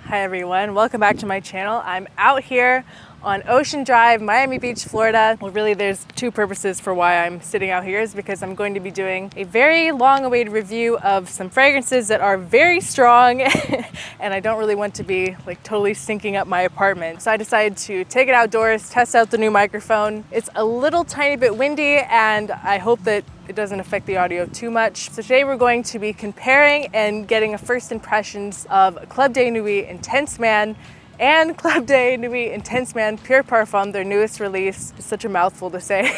Hi everyone, welcome back to my channel. I'm out here on Ocean Drive, Miami Beach, Florida. Well, really there's two purposes for why I'm sitting out here is because I'm going to be doing a very long-awaited review of some fragrances that are very strong and I don't really want to be like totally syncing up my apartment. So I decided to take it outdoors, test out the new microphone. It's a little tiny bit windy and I hope that it doesn't affect the audio too much. So today we're going to be comparing and getting a first impressions of Club de Nuit Intense Man and Club de Nuit Intense Man Pure Parfum, their newest release. It's such a mouthful to say.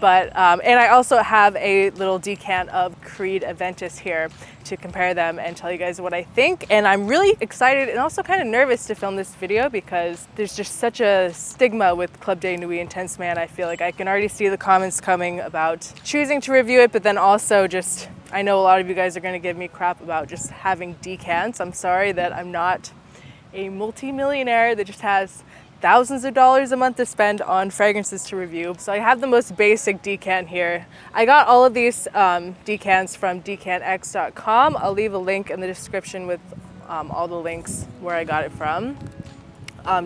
And I also have a little decant of Crea Aventus here to compare them and tell you guys what I think. And I'm really excited and also kind of nervous to film this video because there's just such a stigma with Club de Nuit Intense Man. I feel like I can already see the comments coming about choosing to review it, but then also just, I know a lot of you guys are gonna give me crap about just having decants. I'm sorry that I'm not a multi-millionaire that just has thousands of dollars a month to spend on fragrances to review. So I have the most basic decant here. I got all of these decants from decantx.com. I'll leave a link in the description with all the links where I got it from.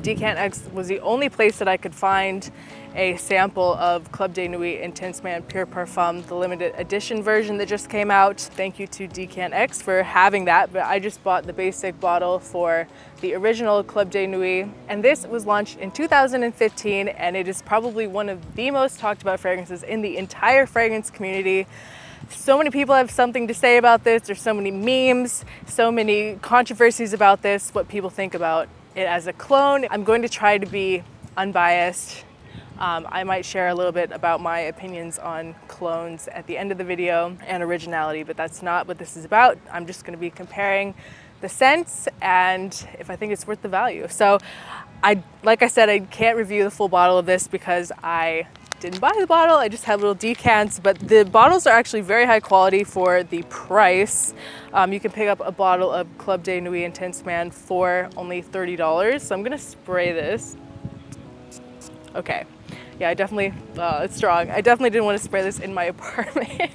Decant X was the only place that I could find a sample of Club de Nuit Intense Man Pure Parfum, the limited edition version that just came out. Thank you to Decant X for having that, but I just bought the basic bottle for the original Club de Nuit. And this was launched in 2015, and it is probably one of the most talked about fragrances in the entire fragrance community. So many people have something to say about this. There's so many memes, so many controversies about this, what people think about it as a clone. I'm going to try to be unbiased. I might share a little bit about my opinions on clones at the end of the video and originality, but that's not what this is about. I'm just going to be comparing the scents and if I think it's worth the value. So like I said, I can't review the full bottle of this because I didn't buy the bottle. I just have little decants, but the bottles are actually very high quality for the price. You can pick up a bottle of Club de Nuit Intense Man for only $30. So I'm gonna spray this. Okay. Yeah, I definitely, it's strong. I definitely didn't want to spray this in my apartment.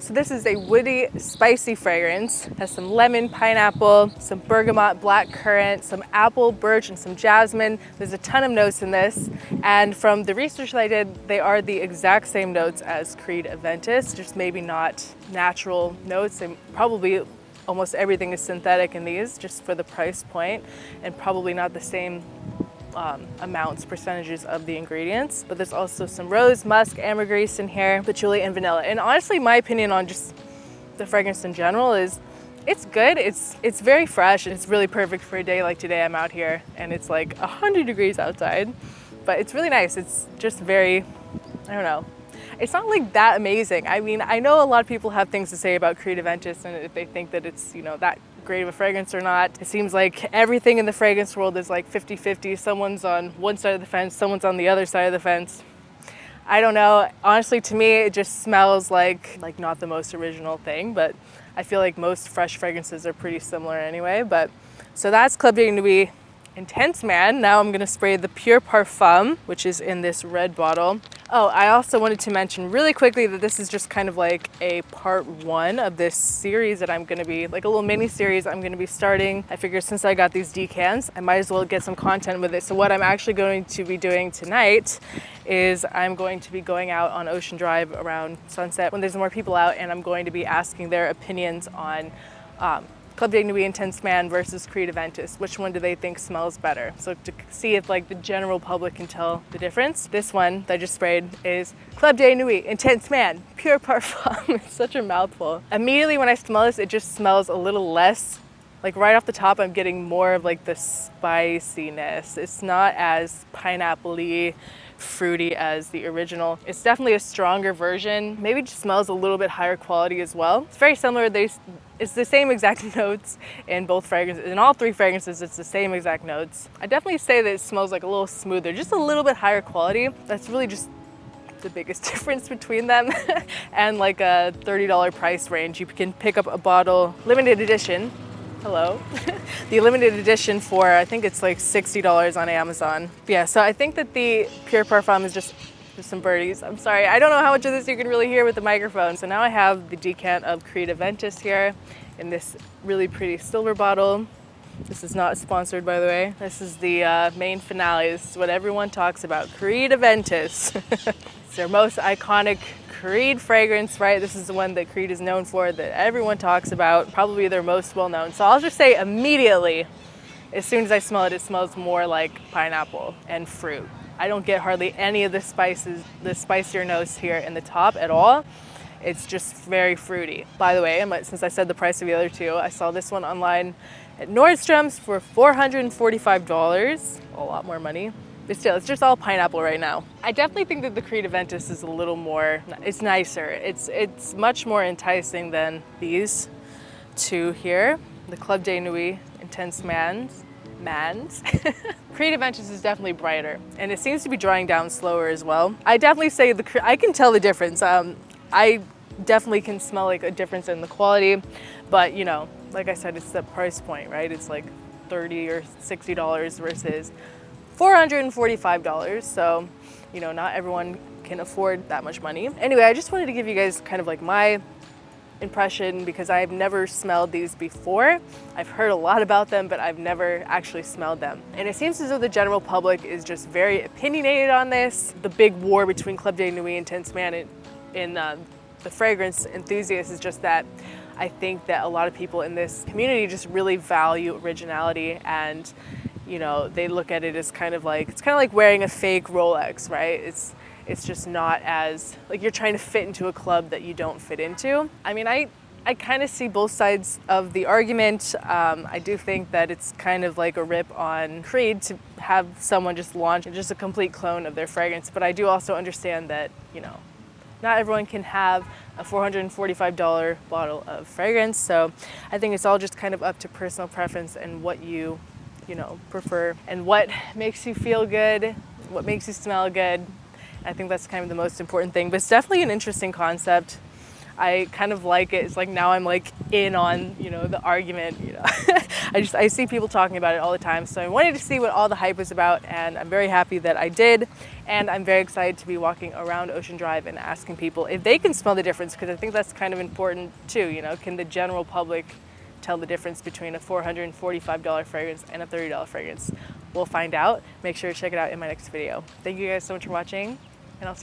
So this is a woody, spicy fragrance. It has some lemon, pineapple, some bergamot, black currant, some apple, birch, and some jasmine. There's a ton of notes in this. And from the research that I did, they are the exact same notes as Crea Aventus, just maybe not natural notes. And probably almost everything is synthetic in these, just for the price point, and probably not the same amounts, percentages of the ingredients. But there's also some rose, musk, ambergris in here, patchouli, and vanilla. And honestly, my opinion on just the fragrance in general is it's good. It's very fresh. It's really perfect for a day like today. I'm out here and it's like 100 degrees outside, but it's really nice. It's just very, I don't know. It's not like that amazing. I mean, I know a lot of people have things to say about Crea Aventus and if they think that it's, you know, that great of a fragrance or not. It seems like everything in the fragrance world is like 50-50. Someone's on one side of the fence, someone's on the other side of the fence. I don't know. Honestly, to me, it just smells like not the most original thing, but I feel like most fresh fragrances are pretty similar anyway. But so that's Club de Nuit Intense Man. Now I'm gonna spray the Pure Parfum, which is in this red bottle. Oh, I also wanted to mention really quickly that this is just kind of like a part one of this series that I'm gonna be, like a little mini series I'm gonna be starting. I figured since I got these decants, I might as well get some content with it. So what I'm actually going to be doing tonight is I'm going to be going out on Ocean Drive around sunset when there's more people out, and I'm going to be asking their opinions on Club de Nuit Intense Man versus Crea Aventus. Which one do they think smells better? So to see if like the general public can tell the difference. This one that I just sprayed is Club de Nuit Intense Man Pure Parfum. It's such a mouthful. Immediately when I smell this, it just smells a little less, like right off the top, I'm getting more of like the spiciness. It's not as pineapple-y, fruity as the original. It's definitely a stronger version. Maybe it just smells a little bit higher quality as well. It's very similar. It's the same exact notes in both fragrances. In all three fragrances, it's the same exact notes. I definitely say that it smells like a little smoother, just a little bit higher quality. That's really just the biggest difference between them. And like a $30 price range. You can pick up a bottle, limited edition. Hello. The limited edition for, I think it's like $60 on Amazon. Yeah, so I think that the Pure Parfum is just some birdies. I'm sorry, I don't know how much of this you can really hear with the microphone. So now I have the decant of Crea Aventus here in this really pretty silver bottle. This is not sponsored, by the way. This is the main finale. This is what everyone talks about, Crea Aventus. It's their most iconic Creed fragrance, right? This is the one that Creed is known for, that everyone talks about, probably their most well-known. So I'll just say immediately, as soon as I smell it, it smells more like pineapple and fruit. I don't get hardly any of the spices, the spicier notes here in the top at all. It's just very fruity. By the way, since I said the price of the other two, I saw this one online at Nordstrom's for $445. A lot more money. But still, it's just all pineapple right now. I definitely think that the Crea Aventus is a little more, it's nicer. It's much more enticing than these two here. The Club de Nuit Intense Mans. Crea Aventus is definitely brighter, and it seems to be drying down slower as well. I definitely say I can tell the difference. I definitely can smell like a difference in the quality, but you know, like I said, it's the price point, right? It's like $30 or $60 versus $445. So, you know, not everyone can afford that much money. Anyway, I just wanted to give you guys kind of like my impression, because I've never smelled these before. I've heard a lot about them, but I've never actually smelled them. And it seems as though the general public is just very opinionated on this. The big war between Club de Nuit and Intense Man in the fragrance enthusiasts is just that I think that a lot of people in this community just really value originality, and you know, they look at it as kind of like, it's kind of like wearing a fake Rolex, right? It's just not as, like you're trying to fit into a club that you don't fit into. I mean, I kind of see both sides of the argument. I do think that it's kind of like a rip on Creed to have someone just launch just a complete clone of their fragrance, but I do also understand that, you know, not everyone can have a $445 bottle of fragrance. So I think it's all just kind of up to personal preference and what you know, prefer, and what makes you feel good, what makes you smell good. I think that's kind of the most important thing, but it's definitely an interesting concept. I kind of like it. It's like now I'm like in on, you know, the argument, you know. I see people talking about it all the time. So I wanted to see what all the hype was about, and I'm very happy that I did. And I'm very excited to be walking around Ocean Drive and asking people if they can smell the difference, because I think that's kind of important too, you know. Can the general public tell the difference between a $445 fragrance and a $30 fragrance? We'll find out. Make sure to check it out in my next video. Thank you guys so much for watching.